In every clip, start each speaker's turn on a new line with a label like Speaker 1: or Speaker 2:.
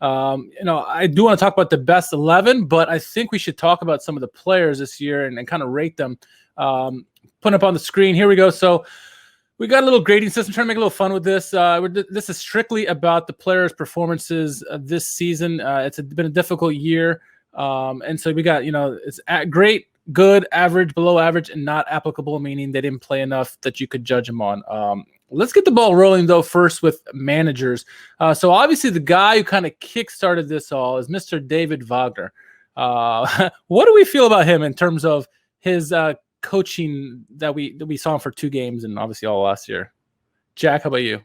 Speaker 1: I do want to talk about the best 11, but I think we should talk about some of the players this year and kind of rate them. Putting up on the screen, here we go. So we got a little grading system, trying to make a little fun with this. This is strictly about the players' performances this season. It's been a difficult year. And so we got, it's great, good, average, below average, and not applicable, meaning they didn't play enough that you could judge them on. Let's get the ball rolling, though, first with managers. So obviously the guy who kind of kickstarted this all is Mr. David Wagner. What do we feel about him in terms of his coaching that we saw him for 2 games and obviously all last year? Jack, how about you?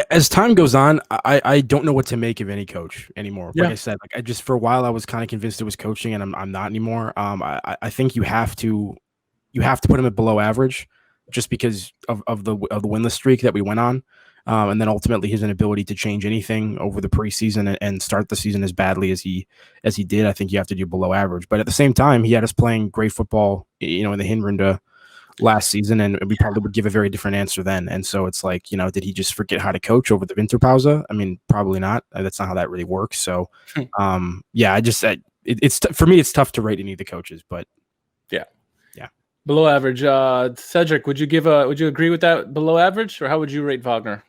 Speaker 2: As time goes on, I don't know what to make of any coach anymore. Like I said, for a while I was kind of convinced it was coaching, and I'm not anymore. I think you have to put him at below average, just because of the winless streak that we went on, and then ultimately his inability to change anything over the preseason and start the season as badly as he did. I think you have to do below average. But at the same time, he had us playing great football, in the Hinrunde last season, and we probably would give a very different answer then. And so it's like, did he just forget how to coach over the Winterpause? I mean, probably not. That's not how that really works. So, it's for me, it's tough to rate any of the coaches, but yeah.
Speaker 1: Below average. Cedric, would you agree with that below average, or how would you rate Wagner?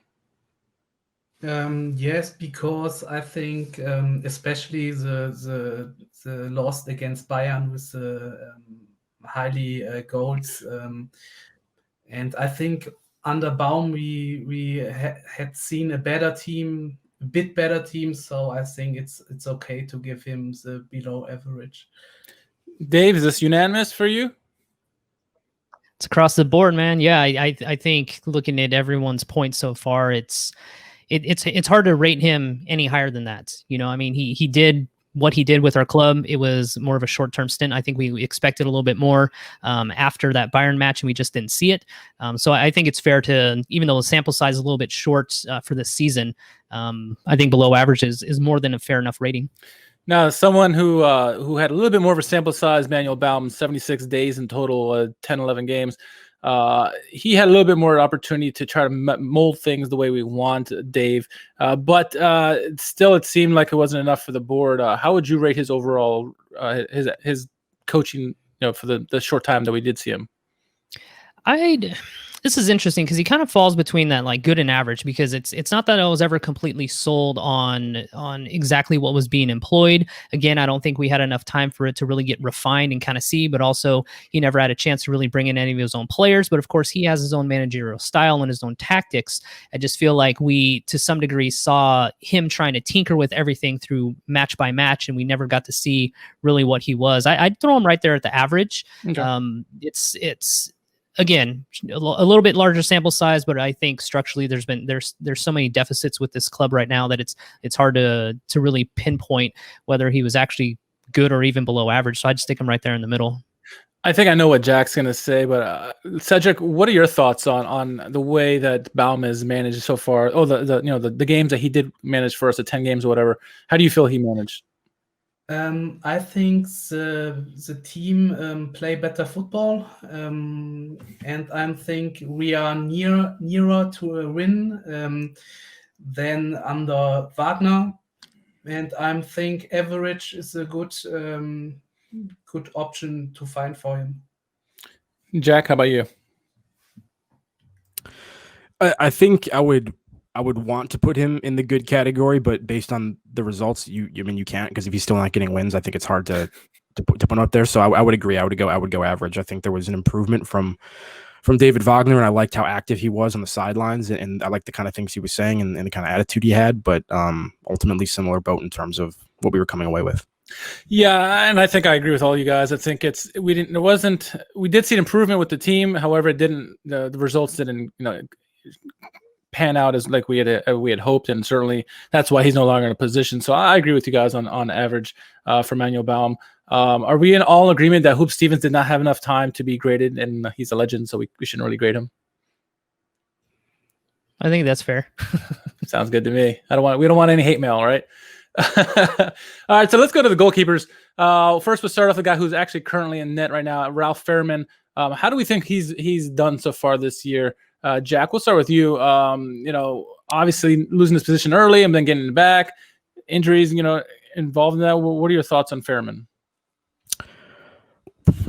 Speaker 3: Yes, because I think especially the loss against Bayern with the highly goals, and I think under Baum we had seen a bit better team, so I think it's okay to give him the below average.
Speaker 1: Dave, is this unanimous for you?
Speaker 4: It's across the board, man. Yeah, I think looking at everyone's points so far, it's hard to rate him any higher than that. I mean, he did what he did with our club. It was more of a short-term stint. I think we expected a little bit more after that Bayern match, and we just didn't see it. So I think it's fair to, even though the sample size is a little bit short for this season, I think below average is more than a fair enough rating.
Speaker 1: Now, someone who had a little bit more of a sample size, Manuel Baum, 76 days in total, 10, 11 games. He had a little bit more opportunity to try to mold things the way we want, Dave. But still, it seemed like it wasn't enough for the board. How would you rate his overall his coaching, for the short time that we did see him?
Speaker 4: This is interesting because he kind of falls between that like good and average, because it's not that I was ever completely sold on exactly what was being employed. Again, I don't think we had enough time for it to really get refined and kind of see, but also he never had a chance to really bring in any of his own players. But of course, he has his own managerial style and his own tactics. I just feel like we, to some degree, saw him trying to tinker with everything through match by match, and we never got to see really what he was. I'd throw him right there at the average. Okay. It's again, a little bit larger sample size, but I think structurally there's so many deficits with this club right now that it's hard to really pinpoint whether he was actually good or even below average. So I just stick him right there in the middle.
Speaker 1: I think I know what Jack's going to say, but Cedric, what are your thoughts on the way that Baum has managed so far? Oh, the games that he did manage for us, the 10 games or whatever. How do you feel he managed?
Speaker 3: I think the team play better football, and I think we are nearer to a win than under Wagner, and I think average is a good option to find for him.
Speaker 1: Jack, how about you?
Speaker 2: I think I would want to put him in the good category, but based on the results, you can't, because if he's still not getting wins, I think it's hard to put him up there. So I would agree. I would go average. I think there was an improvement from David Wagner, and I liked how active he was on the sidelines, and I liked the kind of things he was saying and the kind of attitude he had. But ultimately, similar boat in terms of what we were coming away with.
Speaker 1: Yeah, and I think I agree with all you guys. I think we did see an improvement with the team. However, the results didn't pan out as like we had hoped, and certainly that's why he's no longer in a position. So I agree with you guys on average for Manuel Baum. Are we in all agreement that Hoop Stevens did not have enough time to be graded, and he's a legend, so we shouldn't really grade him?
Speaker 4: I think that's fair.
Speaker 1: Sounds good to me. We don't want any hate mail, right? All right, so let's go to the goalkeepers. First, we'll start off the guy who's actually currently in net right now, Ralf Fährmann. How do we think he's done so far this year? Jack, we'll start with you. Obviously losing this position early and then getting it back, injuries, involved in that. What are your thoughts on Fairman?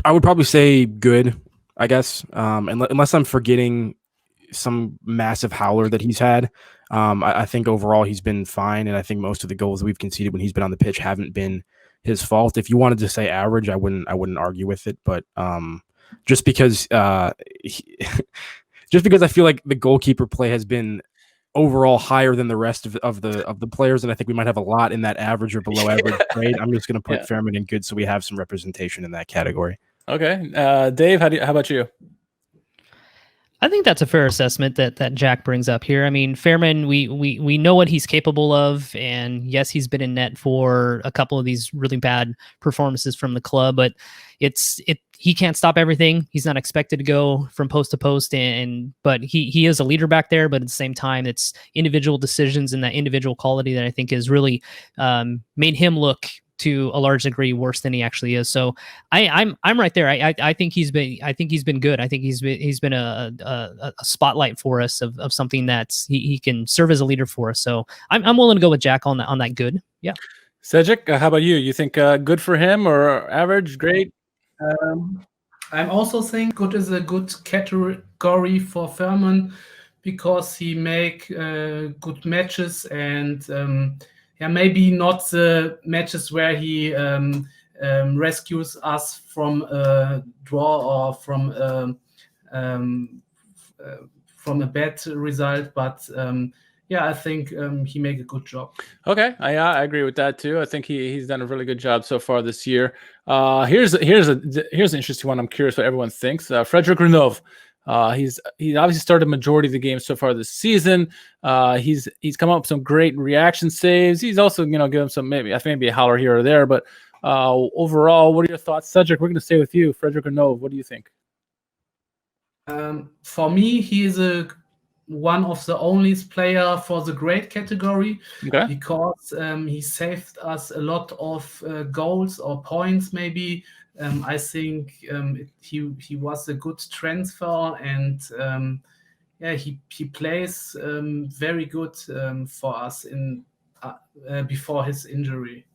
Speaker 2: I would probably say good, I guess, unless I'm forgetting some massive howler that he's had. I think overall he's been fine, and I think most of the goals that we've conceded when he's been on the pitch haven't been his fault. If you wanted to say average, I wouldn't argue with it, but just because I feel like the goalkeeper play has been overall higher than the rest of the players, and I think we might have a lot in that average or below average grade. I'm just going to put Fairman in good, so we have some representation in that category.
Speaker 1: Okay, Dave, how about you?
Speaker 4: I think that's a fair assessment that Jack brings up here. I mean, Fairman, we know what he's capable of, and yes, he's been in net for a couple of these really bad performances from the club, but he can't stop everything. He's not expected to go from post to post, but he is a leader back there. But at the same time, it's individual decisions and that individual quality that I think has really made him look to a large degree worse than he actually is. So I'm right there. I think he's been good. I think he's been a spotlight for us of something that's he can serve as a leader for us. So I'm willing to go with Jack on that good. Yeah.
Speaker 1: Cedric, how about you? You think good for him or average, great?
Speaker 3: I'm also saying good is a good category for Fairman because he make good matches and maybe not the matches where he rescues us from a draw or from a bad result, but I think he made a good job.
Speaker 1: Okay, I agree with that too. I think he's done a really good job so far this year. Here's an interesting one. I'm curious what everyone thinks. Frederick Granov. He obviously started majority of the games so far this season. He's come up with some great reaction saves. He's also given some maybe a howler here or there. But overall, what are your thoughts, Cedric? We're going to stay with you, Frederick Granov. What do you think?
Speaker 3: For me, he is one of the only player for the great category because he saved us a lot of goals or points maybe. I think he was a good transfer and he plays very good for us in before his injury.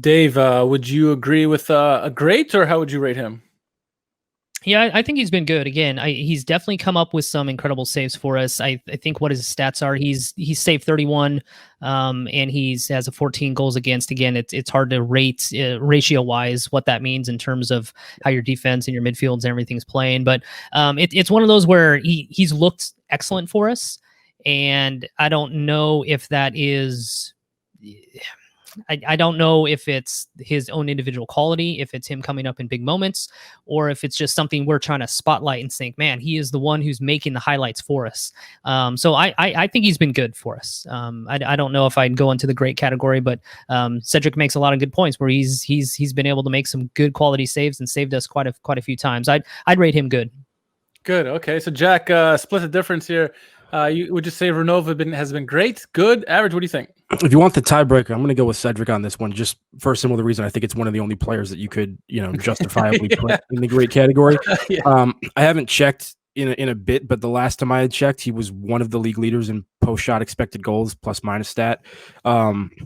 Speaker 1: Dave, would you agree with a great, or how would you rate him?
Speaker 4: Yeah, I think he's been good. Again, he's definitely come up with some incredible saves for us. I think what his stats are, he's saved 31, and has a 14 goals against. Again, it's hard to rate ratio-wise what that means in terms of how your defense and your midfields and everything's playing. But it's one of those where he's looked excellent for us, and I don't know if that is... I don't know if it's his own individual quality, if it's him coming up in big moments, or if it's just something we're trying to spotlight and think, man, he is the one who's making the highlights for us. So I think he's been good for us. I don't know if I'd go into the great category, but Cedric makes a lot of good points where he's been able to make some good quality saves and saved us quite a few times. I'd rate him good.
Speaker 1: Good. Okay. So Jack, split the difference here. You would just say Granov has been great, good, average? What do you think?
Speaker 2: If you want the tiebreaker, I'm going to go with Cedric on this one, just for a similar reason. I think it's one of the only players that you could, justifiably put in the great category. I haven't checked in a bit, but the last time I had checked, he was one of the league leaders in post-shot expected goals plus minus stat,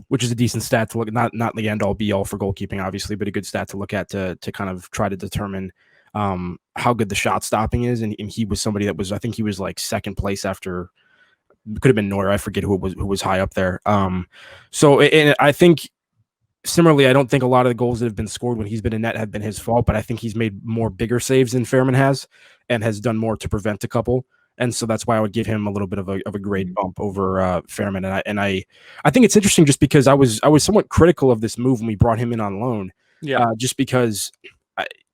Speaker 2: which is a decent stat to look at. Not the end-all be-all for goalkeeping, obviously, but a good stat to look at to kind of try to determine how good the shot stopping is. And he was somebody that was, I think he was like second place after, could have been Neuer. I forget who was high up there. So I think similarly, I don't think a lot of the goals that have been scored when he's been in net have been his fault, but I think he's made more bigger saves than Fairman has and has done more to prevent a couple. And so that's why I would give him a little bit of a grade bump over Fairman. And I think it's interesting just because I was somewhat critical of this move when we brought him in on loan. Yeah. Just because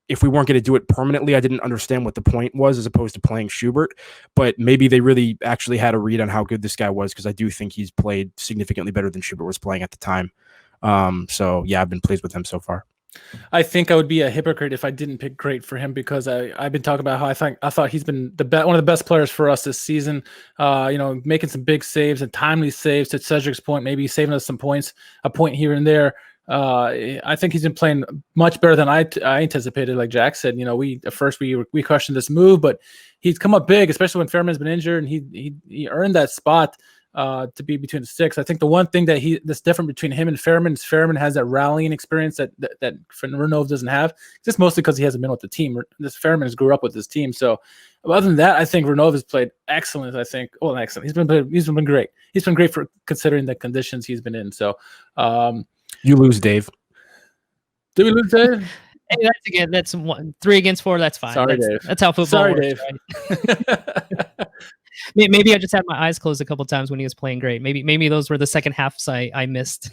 Speaker 2: if we weren't going to do it permanently, I didn't understand what the point was as opposed to playing Schubert. But maybe they really actually had a read on how good this guy was, because I do think he's played significantly better than Schubert was playing at the time. So yeah, I've been pleased with him so far.
Speaker 1: I think I would be a hypocrite if I didn't pick great for him, because I've been talking about how I thought he's been one of the best players for us this season. Making some big saves and timely saves. To Cedric's point, maybe saving us some points, a point here and there. I think he's been playing much better than I anticipated. Like Jack said, at first we questioned this move, but he's come up big, especially when Fairman's been injured, and he earned that spot to be between the six. I think the one thing that's different between him and Fairman is Fairman has that rallying experience that Granov doesn't have. Just mostly because he hasn't been with the team. This Fairman has grew up with this team. So other than that, I think Granov has played excellent. I think excellent. He's been great. He's been great for considering the conditions he's been in. So
Speaker 2: you lose, Dave.
Speaker 1: Did we lose, Dave?
Speaker 4: Hey, that's 3 against 4. That's fine.
Speaker 1: Sorry, Dave.
Speaker 4: That's how football works.
Speaker 1: Dave.
Speaker 4: Right? Maybe I just had my eyes closed a couple times when he was playing great. Maybe those were the second halves I missed.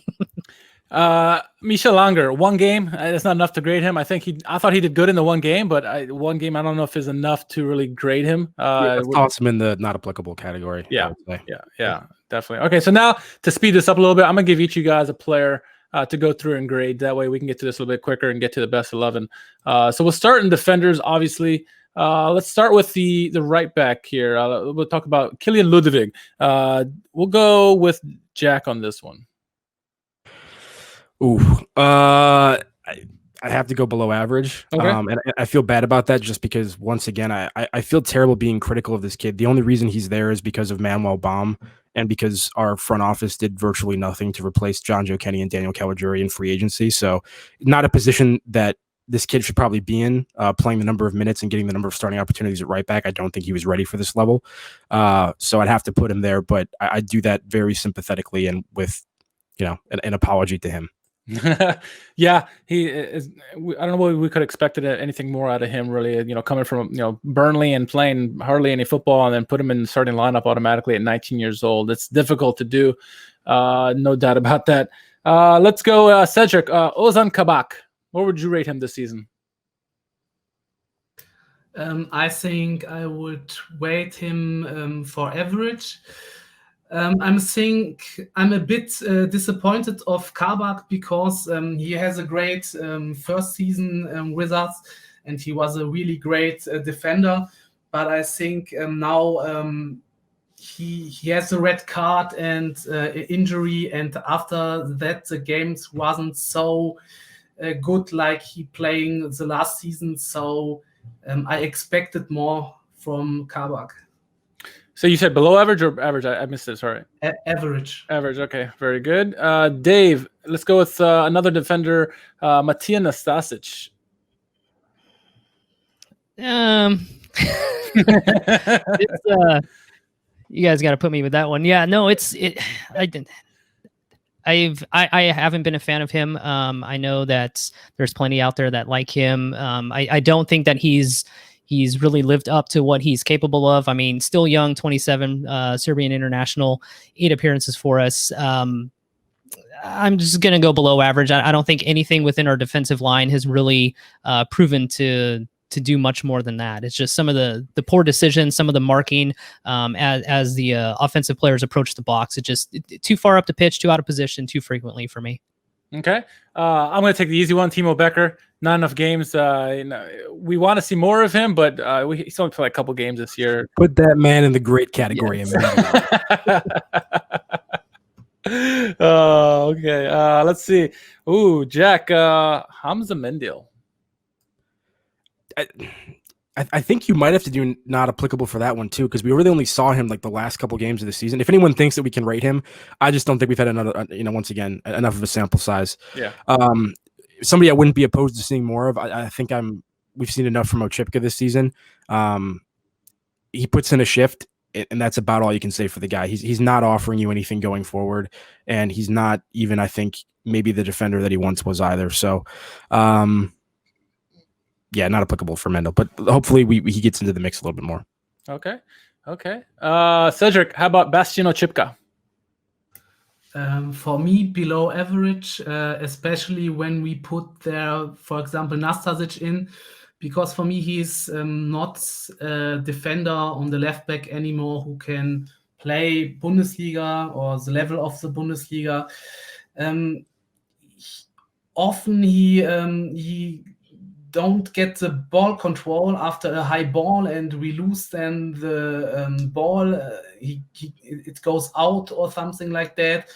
Speaker 1: Michel Langer, 1 game. It's not enough to grade him. I thought he did good in the 1 game, but 1 game I don't know if is enough to really grade him.
Speaker 2: Let's toss him in the not applicable category.
Speaker 1: Yeah, definitely. Okay, so now to speed this up a little bit, I'm gonna give each of you guys a player to go through and grade. That way we can get to this a little bit quicker and get to the best 11. So we'll start in defenders, obviously. Let's start with the right back here. We'll talk about Kylian Ludwig. We'll go with Jack on this one.
Speaker 2: Ooh, I have to go below average.
Speaker 1: Okay.
Speaker 2: And I feel bad about that just because, once again, I feel terrible being critical of this kid. The only reason he's there is because of Manuel Baum and because our front office did virtually nothing to replace John Joe Kenny and Daniel Caligiuri in free agency. So not a position that this kid should probably be in, playing the number of minutes and getting the number of starting opportunities at right back. I don't think he was ready for this level. So I'd have to put him there, but I do that very sympathetically and with, an apology to him.
Speaker 1: Yeah, he is. I don't know what we could have expected anything more out of him, really. Coming from Burnley and playing hardly any football, and then put him in the starting lineup automatically at 19 years old. It's difficult to do, no doubt about that. Let's go, Cedric. Ozan Kabak. What would you rate him this season?
Speaker 3: I think I would rate him for average. I'm a bit disappointed of Kabak because he has a great first season with us, and he was a really great defender. But I think now he has a red card and injury, and after that the games wasn't so good like he playing the last season. So I expected more from Kabak.
Speaker 1: So you said below average or average? I missed it. Sorry.
Speaker 3: Average.
Speaker 1: Average. Okay, very good. Dave, let's go with another defender, Matija Nastasic.
Speaker 4: You guys got to put me with that one. Yeah, no, I haven't been a fan of him. I know that there's plenty out there that like him. I don't think that he's really lived up to what he's capable of. I mean, still young, 27, Serbian international, 8 appearances for us. I'm just going to go below average. I don't think anything within our defensive line has really proven to do much more than that. It's just some of the poor decisions, some of the marking as the offensive players approach the box. It's just too far up the pitch, too out of position, too frequently for me.
Speaker 1: Okay. I'm going to take the easy one, Timo Becker. Not enough games. We want to see more of him, but he's only played a couple games this year.
Speaker 2: Put that man in the great category.
Speaker 1: Yes. Oh, okay. Let's see. Ooh, Jack, Hamza Mendil.
Speaker 2: I think you might have to do not applicable for that one too, because we really only saw him like the last couple games of the season. If anyone thinks that we can rate him, I just don't think we've had another, once again, enough of a sample size.
Speaker 1: Yeah.
Speaker 2: Somebody I wouldn't be opposed to seeing more of. I think we've seen enough from Ochipka this season. He puts in a shift, and that's about all you can say for the guy. He's not offering you anything going forward, and he's not even, I think, maybe the defender that he once was either. So, yeah, not applicable for Mendel, but hopefully he gets into the mix a little bit more.
Speaker 1: Okay. Cedric, how about Bastian Ochipka?
Speaker 3: For me, below average, especially when we put there, for example, Nastasic in, because for me, he's not a defender on the left back anymore who can play Bundesliga or the level of the Bundesliga. Often he don't get the ball control after a high ball, and we lose then the ball. It goes out or something like that.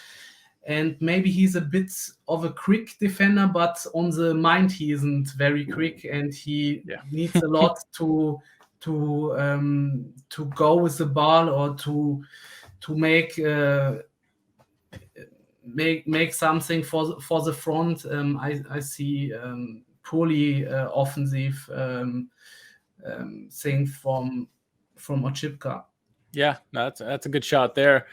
Speaker 3: and maybe he's a bit of a quick defender, but on the mind he isn't very quick, and he needs a lot to go with the ball, or to make something for the front. I see poorly offensive thing from Ochipka.
Speaker 1: Yeah, that's a good shot there.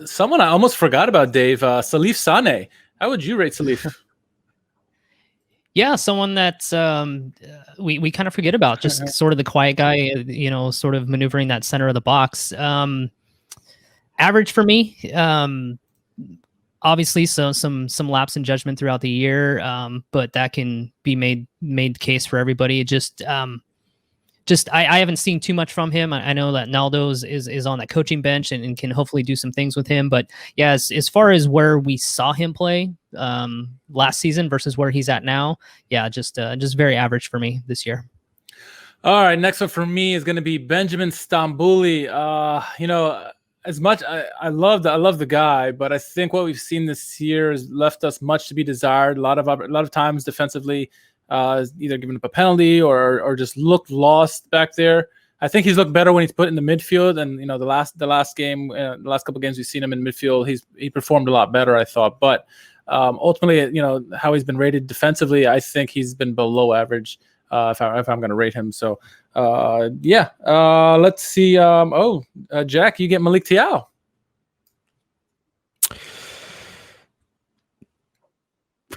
Speaker 1: Someone I almost forgot about, Dave, Salif Sané. How would you rate Salif?
Speaker 4: Yeah, someone that we kind of forget about, just sort of the quiet guy, sort of maneuvering that center of the box. Average for me. Obviously, so some lapse in judgment throughout the year, but that can be made case for everybody. I haven't seen too much from him. I know that Naldo is on that coaching bench and can hopefully do some things with him. But yeah, as far as where we saw him play last season versus where he's at now, yeah, just very average for me this year.
Speaker 1: All right, next one for me is going to be Benjamin Stompuli. As much I love the guy, but I think what we've seen this year has left us much to be desired. A lot of times defensively, either giving up a penalty or just looked lost back there. I think he's looked better when he's put in the midfield, and the last game, the last couple of games we've seen him in midfield, he performed a lot better, I thought. But ultimately, how he's been rated defensively, I think he's been below average. If I'm going to rate him. So, let's see. Jack, you get Malik Thiaw.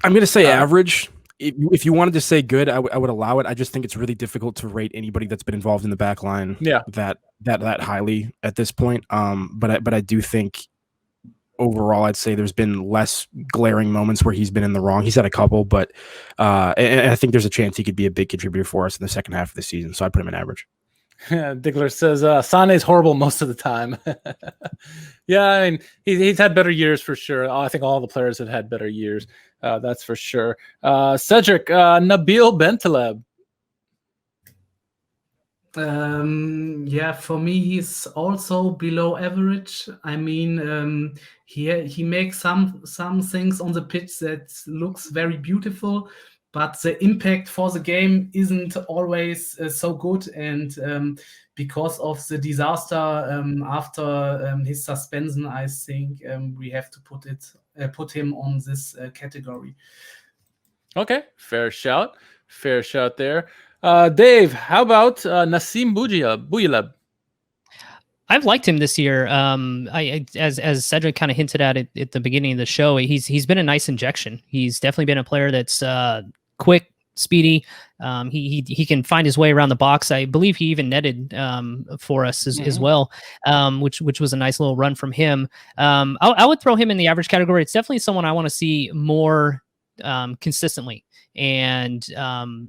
Speaker 2: I'm going to say average. If you wanted to say good, I would allow it. I just think it's really difficult to rate anybody that's been involved in the back line that highly at this point. But I do think overall, I'd say there's been less glaring moments where he's been in the wrong. He's had a couple, but and I think there's a chance he could be a big contributor for us in the second half of the season. So I'd put him in average.
Speaker 1: Diggler says Sané's horrible most of the time. Yeah, I mean he's had better years for sure. I think all the players have had better years. That's for sure. Cedric, Nabil Bentaleb.
Speaker 3: For me, he's also below average. I mean, he makes some things on the pitch that looks very beautiful, but the impact for the game isn't always so good. And because of the disaster after his suspension, I think we have to put him on this category. Okay,
Speaker 1: fair shout there. Dave, how about Nasim Bujiya?
Speaker 4: I've liked him this year. As Cedric kind of hinted at it at the beginning of the show, he's been a nice injection. He's definitely been a player that's quick, speedy. He can find his way around the box. I believe he even netted for us as well, which was a nice little run from him. I would throw him in the average category. It's definitely someone I want to see more consistently. And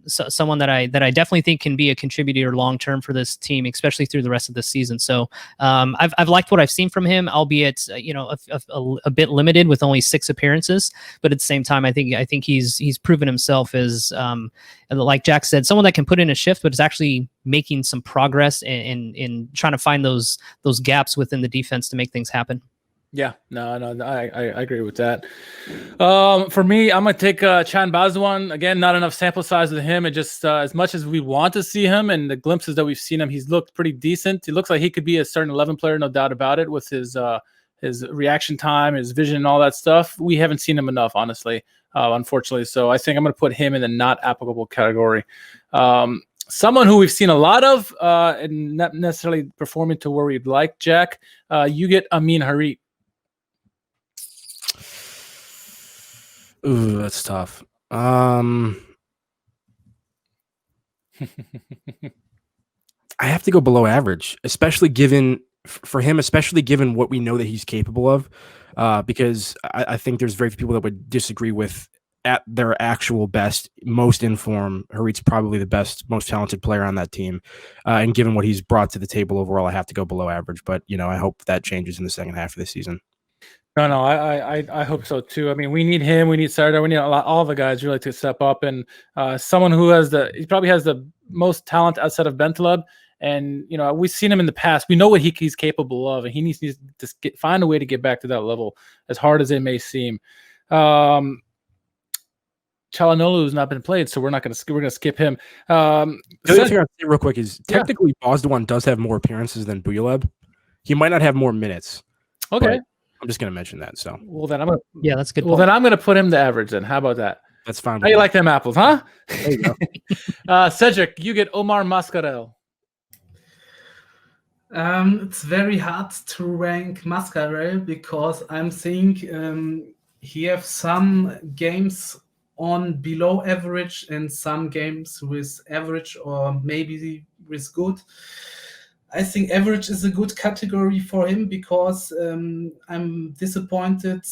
Speaker 4: someone that I definitely think can be a contributor long term for this team, especially through the rest of the season. So I've liked what I've seen from him, albeit a bit limited with only 6 appearances. But at the same time, I think he's proven himself as like Jack said, someone that can put in a shift, but is actually making some progress in trying to find those gaps within the defense to make things happen.
Speaker 1: Yeah, no, I agree with that. For me, I'm going to take Chan Bazwan. Again, not enough sample size with him. It just, as much as we want to see him and the glimpses that we've seen him, he's looked pretty decent. He looks like he could be a starting 11 player, no doubt about it, with his reaction time, his vision, and all that stuff. We haven't seen him enough, honestly, unfortunately. So I think I'm going to put him in the not applicable category. Someone who we've seen a lot of and not necessarily performing to where we'd like, Jack, you get Amin Harit.
Speaker 2: Ooh, that's tough. I have to go below average, especially given what we know that he's capable of. Because I think there's very few people that would disagree with at their actual best, most in form. Harit's probably the best, most talented player on that team. And given what he's brought to the table overall, I have to go below average. But I hope that changes in the second half of the season.
Speaker 1: No, I hope so too. I mean, we need him. We need Sardar. We need all the guys really to step up. And someone who he probably has the most talent outside of Bentaleb, And we've seen him in the past. We know what he's capable of, and he needs to find a way to get back to that level, as hard as it may seem. Çalhanoğlu has not been played, so we're going to skip him.
Speaker 2: The other thing I'll say real quick is technically Bazwan does have more appearances than Bujiya. He might not have more minutes.
Speaker 1: Okay,
Speaker 2: I'm just going to mention that. So
Speaker 4: that's good.
Speaker 1: Well, then I'm going to put him to average. Then how about that?
Speaker 2: That's fine.
Speaker 1: How you like them apples, huh?
Speaker 2: There you go.
Speaker 1: Cedric, you get Omar Mascarell.
Speaker 3: It's very hard to rank Mascarell because I'm thinking he have some games on below average and some games with average or maybe with good. I think average is a good category for him because I'm disappointed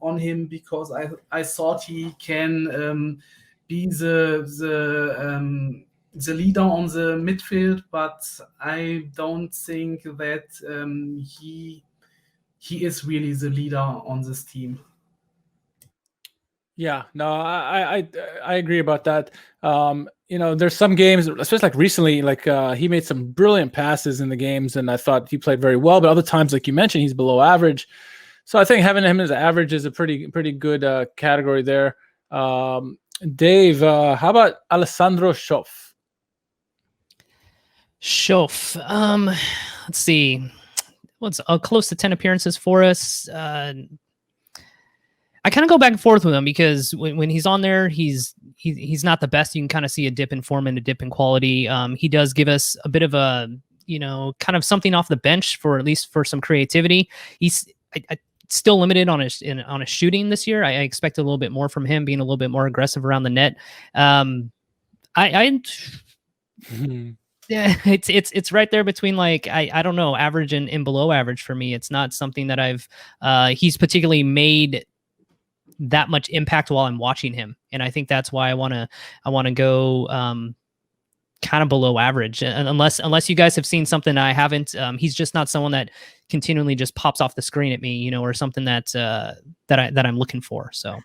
Speaker 3: on him because I thought he can be the leader on the midfield, but I don't think that he is really the leader on this team.
Speaker 1: Yeah, no, I agree about that. There's some games, especially like recently, like he made some brilliant passes in the games, and I thought he played very well. But other times, like you mentioned, he's below average. So I think having him as average is a pretty good category there. Dave, how about Alessandro Schoff?
Speaker 4: Schoff. Let's see. What's close to 10 appearances for us. I kind of go back and forth with him because when he's on there, he's not the best. You can kind of see a dip in form and a dip in quality. He does give us a bit of a, kind of something off the bench for at least for some creativity. He's still limited on his shooting this year. I expect a little bit more from him, being a little bit more aggressive around the net. Yeah, it's right there between like I don't know, average and below average for me. It's not something that he's particularly made that much impact while I'm watching him, and I think that's why I want to go kind of below average. Unless you guys have seen something I haven't, he's just not someone that continually just pops off the screen at me, or something that I'm looking for. So.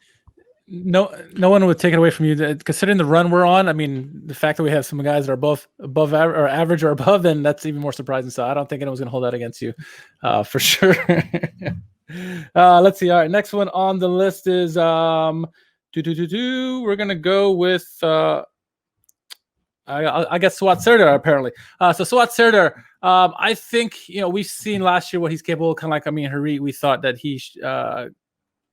Speaker 4: No
Speaker 1: one would take it away from you. Considering the run we're on, I mean, the fact that we have some guys that are above average or above, then that's even more surprising. So I don't think anyone's going to hold that against you, for sure. Let's see. All right, next one on the list is we're going to go with I guess Suat Serdar apparently. So Suat Serdar, I think we've seen last year what he's capable of. Kind of like Harit, we thought that he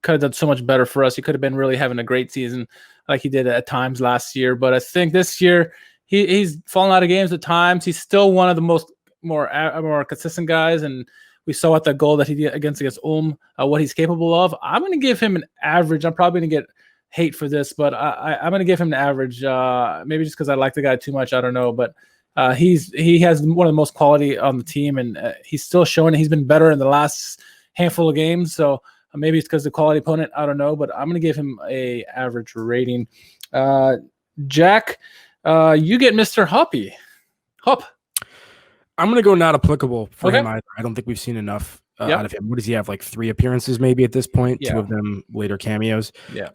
Speaker 1: could have done so much better for us. He could have been really having a great season like he did at times last year. But I think this year he's fallen out of games at times. He's still one of the more consistent guys, and we saw at the goal that he did against what he's capable of. I'm going to give him an average. I'm probably going to get hate for this, but I'm going to give him an average. Maybe just because I like the guy too much. I don't know, but he has one of the most quality on the team, and he's still showing he's been better in the last handful of games. So maybe it's because the quality opponent. I don't know, but I'm going to give him a average rating. Jack, you get Mr. Hoppy. Hop.
Speaker 2: I'm going to go not applicable for him either. I don't think we've seen enough out of him. What does he have, like 3 appearances maybe at this point? Yeah. 2 of them later cameos.
Speaker 1: Yeah.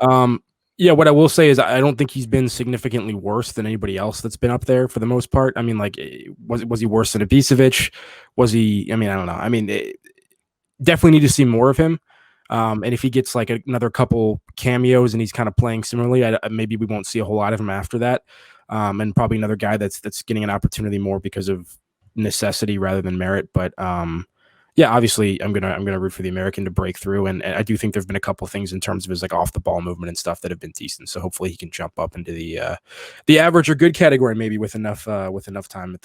Speaker 2: What I will say is I don't think he's been significantly worse than anybody else that's been up there for the most part. I mean, like, was he worse than Ibisevic? Was he? I mean, I don't know. I mean, definitely need to see more of him. And if he gets like another couple cameos and he's kind of playing similarly, maybe we won't see a whole lot of him after that. And probably another guy that's getting an opportunity more because of necessity rather than merit. But obviously I'm gonna root for the American to break through, and I do think there've been a couple things in terms of his like off the ball movement and stuff that have been decent. So hopefully he can jump up into the average or good category, maybe with enough time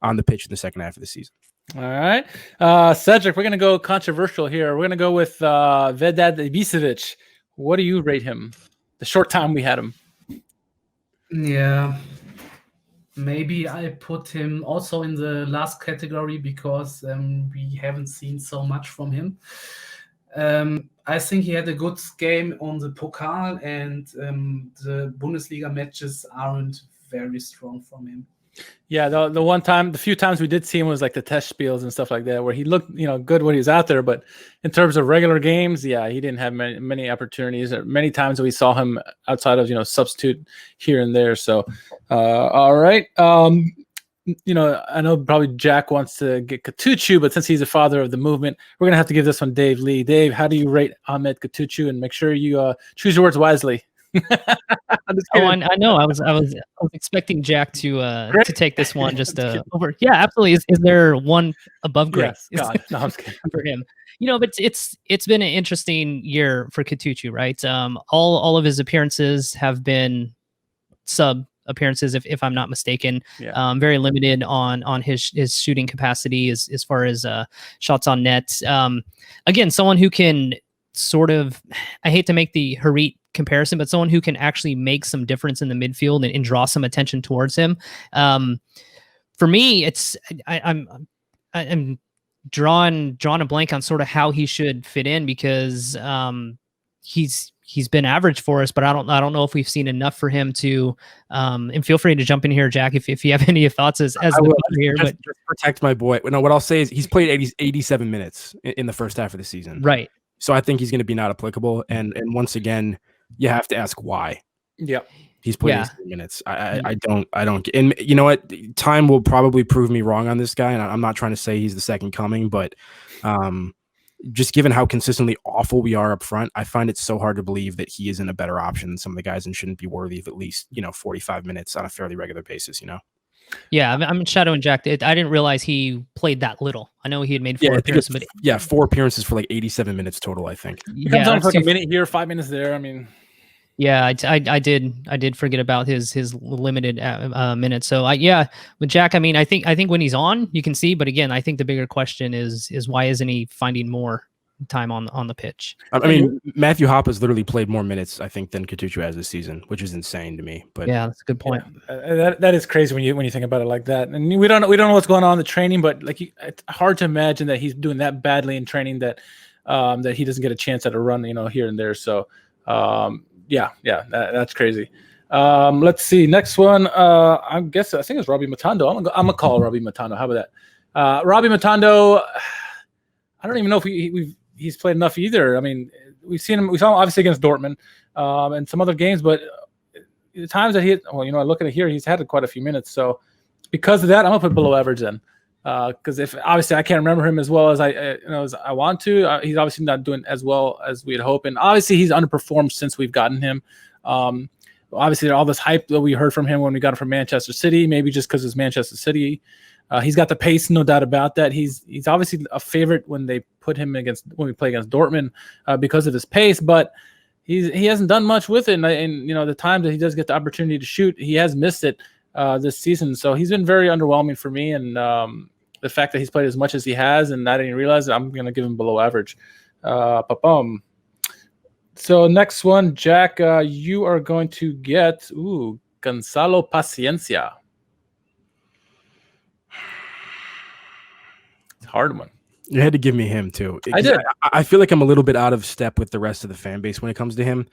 Speaker 2: on the pitch in the second half of the season.
Speaker 1: All right, Cedric, we're gonna go controversial here. We're gonna go with Veda Ibisevic. What do you rate him? The short time we had him.
Speaker 3: Yeah. Maybe I put him also in the last category because we haven't seen so much from him. I think he had a good game on the Pokal, and the Bundesliga matches aren't very strong from him.
Speaker 1: Yeah, the few times we did see him was like the test spiels and stuff like that, where he looked, good when he was out there. But in terms of regular games, he didn't have many opportunities. Or many times we saw him outside of substitute here and there. So, all right, I know probably Jack wants to get Katuchu, but since he's a father of the movement, we're gonna have to give this one Dave Lee. Dave, how do you rate Ahmed Katuchu? And make sure you choose your words wisely.
Speaker 4: I know. I was expecting Jack to take this one just over. Yeah, absolutely. Is there one above great?
Speaker 1: Yes, God. No, I'm kidding.
Speaker 4: For him. But it's been an interesting year for Katuchu, right? All of his appearances have been sub appearances, if I'm not mistaken.
Speaker 1: Yeah.
Speaker 4: Very limited on his shooting capacity as far as shots on net. Again, someone who can sort of, I hate to make the Harit comparison, but someone who can actually make some difference in the midfield and draw some attention towards him. For me, I'm drawn a blank on sort of how he should fit in, because he's been average for us, but I don't know if we've seen enough for him to. And feel free to jump in here, Jack, if you have any thoughts as the here.
Speaker 2: Just protect my boy. No, what I'll say is he's played 87 minutes in the first half of the season.
Speaker 4: Right.
Speaker 2: So I think he's going to be not applicable. And once again, you have to ask why.
Speaker 1: Yeah.
Speaker 2: He's played 87 minutes. I don't. And you know what? Time will probably prove me wrong on this guy. And I'm not trying to say he's the second coming, but just given how consistently awful we are up front, I find it so hard to believe that he isn't a better option than some of the guys and shouldn't be worthy of at least, 45 minutes on a fairly regular basis,
Speaker 4: Yeah, I'm shadowing Jack. I didn't realize he played that little. I know he had made 4 appearances, but
Speaker 2: 4 appearances for like 87 minutes total, I think.
Speaker 1: He comes on for like a minute here, 5 minutes there. I mean,
Speaker 4: yeah, I did forget about his limited minutes. So with Jack, I mean, I think when he's on, you can see. But again, I think the bigger question is why isn't he finding more time on the pitch?
Speaker 2: I mean, Matthew Hoppe literally played more minutes, I think, than Katuchu has this season, which is insane to me. But
Speaker 4: yeah, that's a good point.
Speaker 1: Yeah, that is crazy when you think about it like that. And we don't know what's going on in the training, but it's hard to imagine that he's doing that badly in training that he doesn't get a chance at a run, here and there. So. That's crazy. Let's see. Next one. I think it's Robbie Matondo. I'm gonna call Robbie Matondo. How about that? Robbie Matondo. I don't even know if he's played enough either. I mean, we saw him obviously against Dortmund and some other games, but the times that I look at it here, he's had quite a few minutes. So because of that, I'm gonna put below average then. Because if obviously I can't remember him as well as I want to, he's obviously not doing as well as we'd hope, and obviously he's underperformed since we've gotten him. Obviously all this hype that we heard from him when we got him from Manchester City, maybe just because it's Manchester City. He's got the pace, no doubt about that. He's obviously a favorite when we play against Dortmund because of his pace, but he hasn't done much with it. And the time that he does get the opportunity to shoot, he has missed it this season. So he's been very underwhelming for me, and the fact that he's played as much as he has and I didn't realize it, I'm going to give him below average. So next one, Jack, you are going to get Gonzalo Paciencia. It's a hard one.
Speaker 2: You had to give me him too.
Speaker 1: I did.
Speaker 2: I feel like I'm a little bit out of step with the rest of the fan base when it comes to him.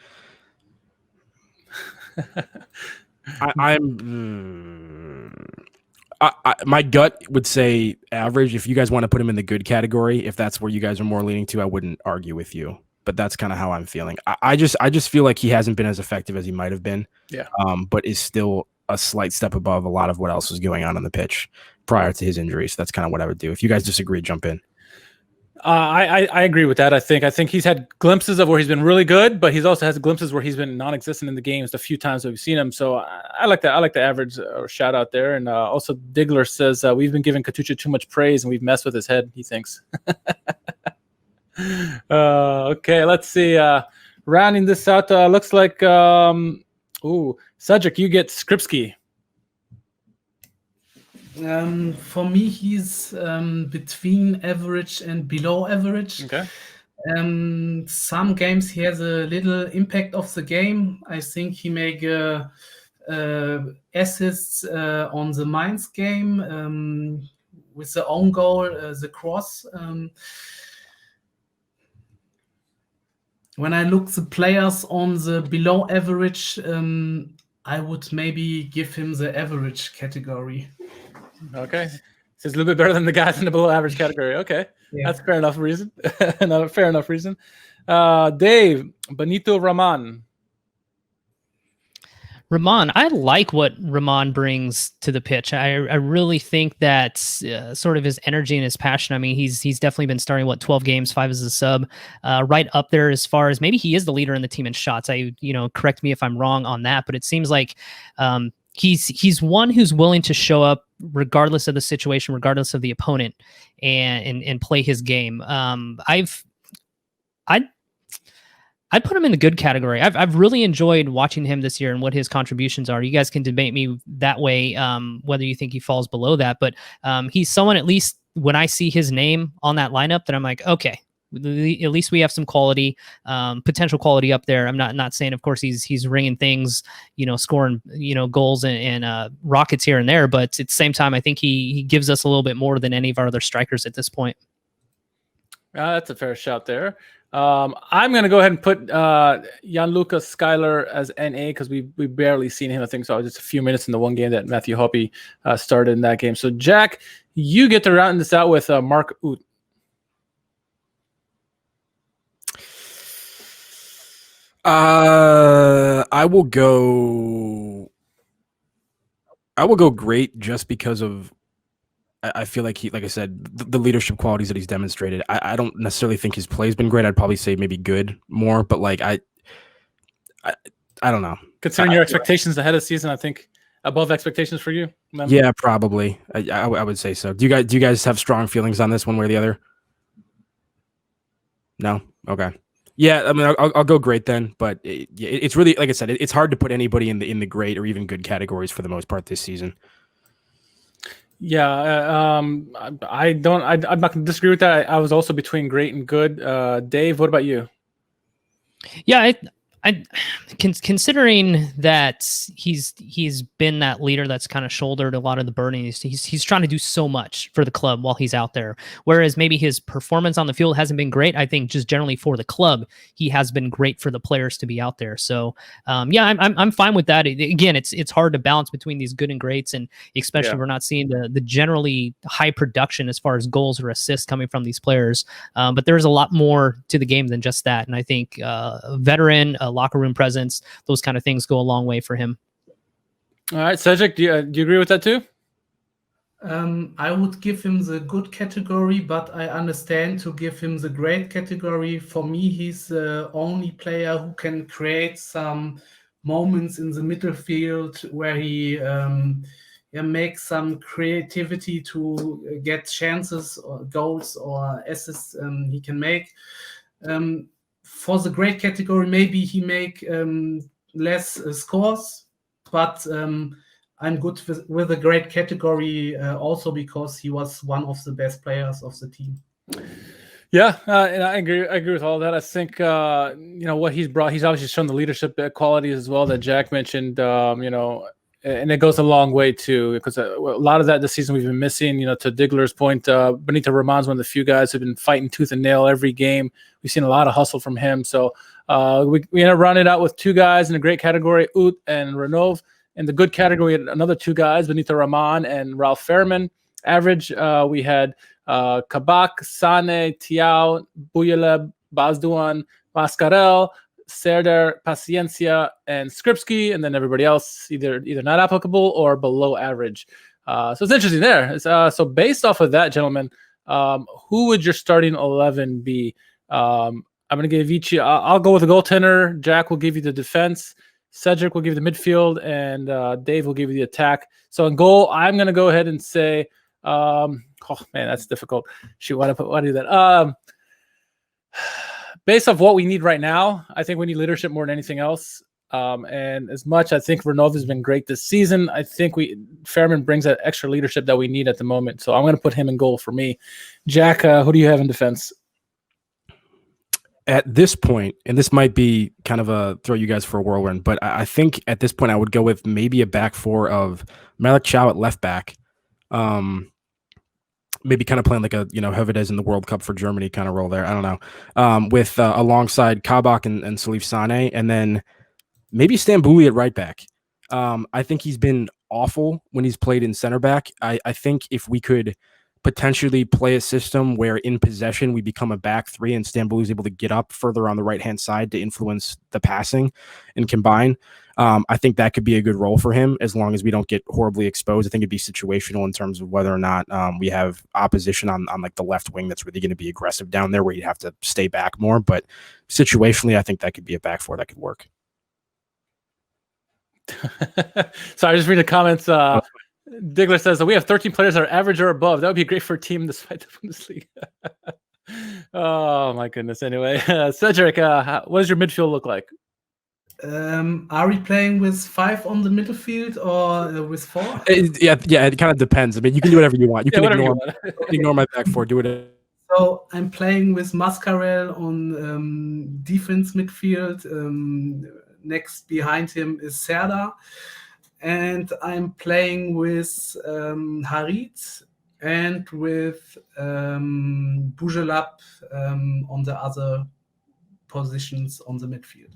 Speaker 2: My gut would say average. If you guys want to put him in the good category, if that's where you guys are more leaning to, I wouldn't argue with you. But that's kind of how I'm feeling. I just feel like he hasn't been as effective as he might have been.
Speaker 1: Yeah.
Speaker 2: But is still a slight step above a lot of what else was going on the pitch prior to his injury. So that's kind of what I would do. If you guys disagree, jump in.
Speaker 1: I agree with that. I think he's had glimpses of where he's been really good, but he's also has glimpses where he's been non-existent in the games the few times that we've seen him. So I like that. I like the average shout out there. And also Diggler says we've been giving Katuchu too much praise and we've messed with his head, he thinks. Okay, let's see. Rounding this out, looks like Cedric, you get Skripski.
Speaker 3: For me, he's between average and below average.
Speaker 1: Okay.
Speaker 3: Some games he has a little impact of the game. I think he make assists on the Mainz game with the own goal, the cross. When I look the players on the below average, I would maybe give him the average category.
Speaker 1: Okay. So it's a little bit better than the guys in the below average category. Okay. Yeah. That's fair enough reason. Not a fair enough reason. Dave, Benito Rahman.
Speaker 4: Rahman, I like what Rahman brings to the pitch. I really think that sort of his energy and his passion. I mean, he's definitely been starting 12 games, 5 as a sub, right up there as far as maybe he is the leader in the team in shots. Correct me if I'm wrong on that, but it seems like he's one who's willing to show up regardless of the situation, regardless of the opponent, and play his game. I'd put him in the good category. I've really enjoyed watching him this year and what his contributions are. You guys can debate me that way, whether you think he falls below that, but he's someone, at least when I see his name on that lineup, that I'm like, okay, at least we have some quality, potential quality up there. I'm not saying, of course, he's ringing things, scoring, goals and rockets here and there, but at the same time, I think he gives us a little bit more than any of our other strikers at this point.
Speaker 1: That's a fair shout there. I'm going to go ahead and put Gianluca Skyler as NA because we barely seen him. I think so. Just a few minutes in the one game that Matthew Hoppe started in that game. So, Jack, you get to round this out with Mark Oot.
Speaker 2: I will go great just because of I feel like like I said, the leadership qualities that he's demonstrated. I don't necessarily think his play's been great. I'd probably say maybe good more, but like I don't know.
Speaker 1: Considering your expectations ahead of the season, I think above expectations for you.
Speaker 2: Yeah, probably. I would say so. Do you guys have strong feelings on this one way or the other? No. Okay. Yeah, I mean, I'll go great then, but it's really, like I said, it's hard to put anybody in the great or even good categories for the most part this season.
Speaker 1: Yeah, I'm not going to disagree with that. I was also between great and good. Dave, what about you?
Speaker 4: Yeah, considering that he's been that leader that's kind of shouldered a lot of the burden. He's trying to do so much for the club while he's out there. Whereas maybe his performance on the field hasn't been great. I think just generally for the club, he has been great for the players to be out there. So yeah, I'm fine with that. Again, it's hard to balance between these good and greats, and especially we're not seeing the generally high production as far as goals or assists coming from these players. But there's a lot more to the game than just that. And I think a veteran, locker room presence, those kind of things go a long way for him.
Speaker 1: All right, Cedric, do you agree with that too?
Speaker 3: I would give him the good category, but I understand to give him the great category. For me, he's the only player who can create some moments in the midfield where he makes some creativity to get chances or goals or assists he can make. For the great category, maybe he make less scores, but I'm good with the great category also because he was one of the best players of the team.
Speaker 1: Yeah, and I agree with all that. I think what he's brought. He's obviously shown the leadership qualities as well that Jack mentioned. And it goes a long way too, because a lot of that this season we've been missing. To Digler's point, Benito Rahman's one of the few guys who've been fighting tooth and nail every game. We've seen a lot of hustle from him. So we end up rounding it out with 2 guys in a great category, Ut and Granov. In the good category, another 2 guys, Benito Rahman and Ralph Fairman. Average, we had Kabak, Ceane, Tiao, Buyeleb, Bazwan, Mascarel, Serdar, Paciencia, and Skripski, and then everybody else either not applicable or below average. So it's interesting there. So based off of that, gentlemen, who would your starting 11 be? I'm going to give each. I'll go with the goaltender. Jack will give you the defense. Cedric will give you the midfield, and Dave will give you the attack. So in goal, I'm going to go ahead and say, oh man, that's difficult. Shoot, why do I do that? Based off what we need right now, I think we need leadership more than anything else. And as much I think Granov has been great this season, I think Fairman brings that extra leadership that we need at the moment. So I'm going to put him in goal for me. Jack, who do you have in defense?
Speaker 2: At this point, and this might be kind of a throw you guys for a whirlwind, but I think at this point I would go with maybe a back 4 of Malik Chow at left back. Maybe kind of playing like a, Hövedes in the World Cup for Germany kind of role there. I don't know. With alongside Kabak and Salif Ceane, and then maybe Stompuli at right back. I think he's been awful when he's played in center back. I think if we could potentially play a system where in possession we become a back three and Stompuli is able to get up further on the right-hand side to influence the passing and combine. I think that could be a good role for him as long as we don't get horribly exposed. I think it'd be situational in terms of whether or not we have opposition on like the left wing that's really going to be aggressive down there where you'd have to stay back more. But situationally, I think that could be a back four that could work.
Speaker 1: Sorry, just reading the comments. Diggler says that we have 13 players that are average or above. That would be great for a team despite the Bundesliga. Oh my goodness. Anyway, Cedric, what does your midfield look like?
Speaker 3: Are we playing with 5 on the midfield or with 4?
Speaker 2: Yeah, it kind of depends. I mean, you can do whatever you want. You can ignore my back four. Do it.
Speaker 3: So I'm playing with Mascarell on defense midfield. Next behind him is Serdar. And I'm playing with Harit and with Bujelab on the other positions on the midfield.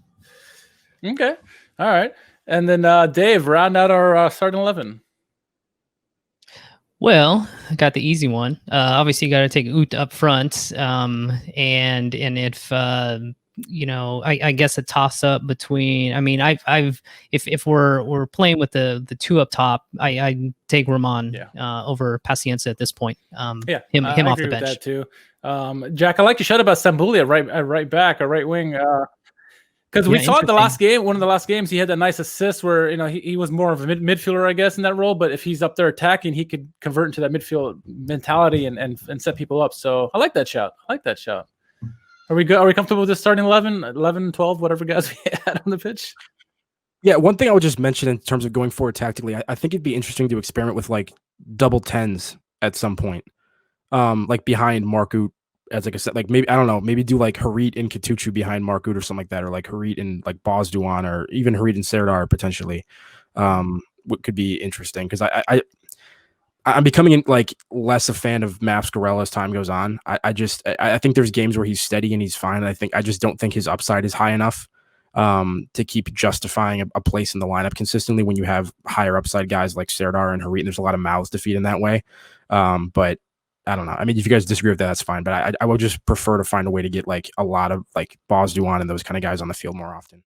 Speaker 1: Okay. All right. And then Dave, round out our starting 11.
Speaker 4: Well, I got the easy one. Obviously, you got to take Ut up front. And if I guess a toss up between. I mean, if we're playing with the 2 up top, I take Rahman over Paciencia at this point. Him off the bench.
Speaker 1: That too. Jack, I like your shout about Stompuli at right back or right wing. Because we saw it the last game, one of the last games, he had that nice assist where he was more of a midfielder, I guess, in that role. But if he's up there attacking, he could convert into that midfield mentality and set people up. So I like that shout. Are we good? Are we comfortable with this starting 11, 12, whatever guys we had on the pitch?
Speaker 2: Yeah, one thing I would just mention in terms of going forward tactically, I think it'd be interesting to experiment with like double 10s at some point, like behind Markut. As like I said, like maybe I don't know, maybe do like Harit and Katuchu behind Markut or something like that, or like Harit and like Bazwan, or even Harit and Serdar potentially. What could be interesting because I'm becoming like less a fan of Mascarell as time goes on. I think there's games where he's steady and he's fine. I just don't think his upside is high enough to keep justifying a place in the lineup consistently when you have higher upside guys like Serdar and Harit. And there's a lot of mouths to feed in that way. But I don't know. I mean, if you guys disagree with that, that's fine. But I would just prefer to find a way to get like a lot of like Bazwan and those kind of guys on the field more often.